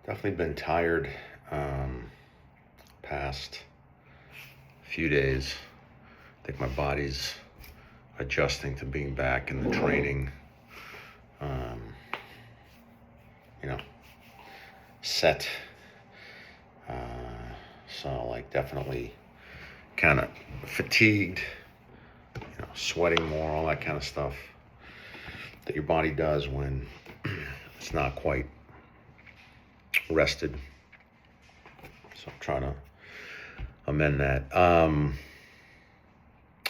Definitely been tired past few days. I think my body's adjusting to being back in the training, um, you know, set. Uh, so like definitely kind of fatigued, sweating more, all that kind of stuff that your body does when it's not quite rested. So I'm trying to amend that.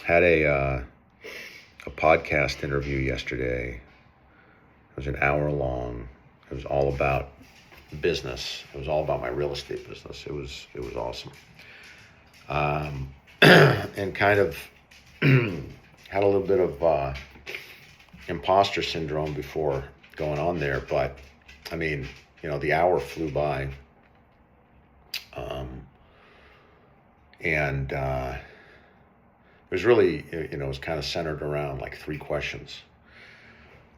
Had a podcast interview yesterday. It was an hour long. It was all about business. It was all about my real estate business. It was awesome. And kind of had a little bit of imposter syndrome before going on there, but I mean, the hour flew by. And it was really, it was kind of centered around like three questions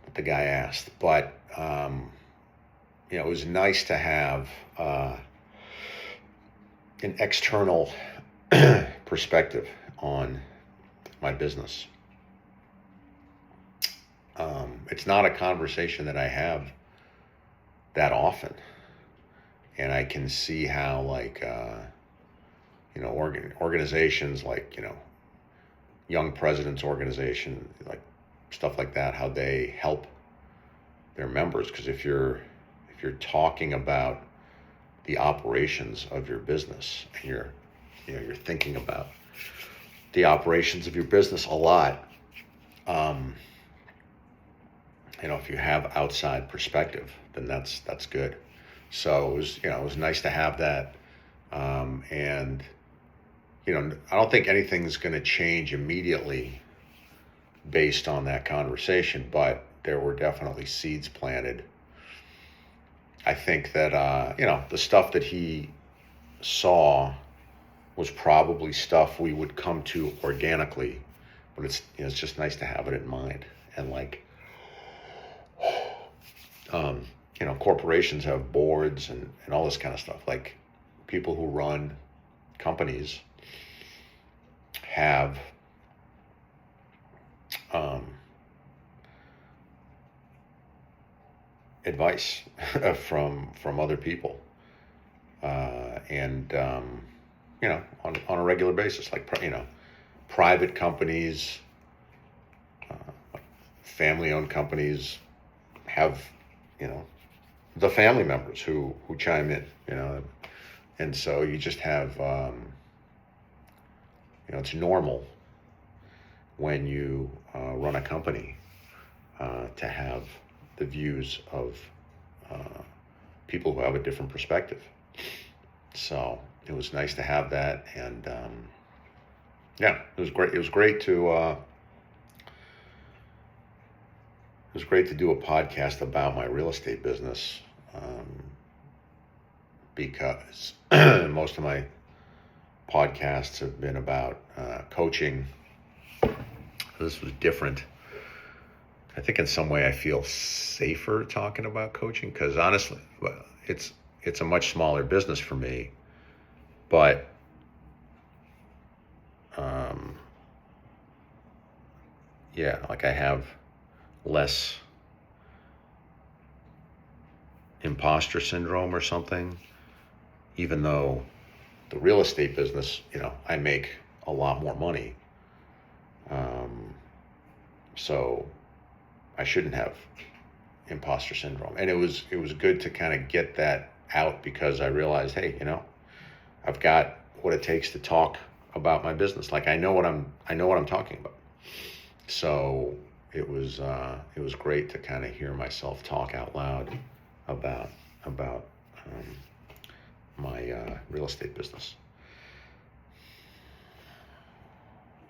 that the guy asked. But, it was nice to have an external perspective on my business. It's not a conversation that I have that often. And I can see how like, organizations like, Young Presidents Organization, like stuff like that, how they help their members. Because if you're talking about the operations of your business, and you're thinking about the operations of your business a lot, if you have outside perspective, then that's good. So it was nice to have that, and I don't think anything's going to change immediately based on that conversation, but there were definitely seeds planted. I think that, the stuff that he saw was probably stuff we would come to organically, but it's just nice to have it in mind. And like, corporations have boards and all this kind of stuff. Like people who run companies have advice from other people, and on a regular basis, like private companies, family-owned companies have the family members who chime in, and so you just have it's normal when you run a company to have the views of people who have a different perspective. So it was nice to have that, and it was great. It was great to do a podcast about my real estate business, because most of my podcasts have been about coaching. This was different. I think in some way I feel safer talking about coaching because honestly, it's a much smaller business for me, but like I have less imposter syndrome or something, even though the real estate business, I make a lot more money. So I shouldn't have imposter syndrome. And it was good to kind of get that out because I realized, hey, I've got what it takes to talk about my business. Like I know what I'm talking about. So it was great to kind of hear myself talk out loud about my real estate business.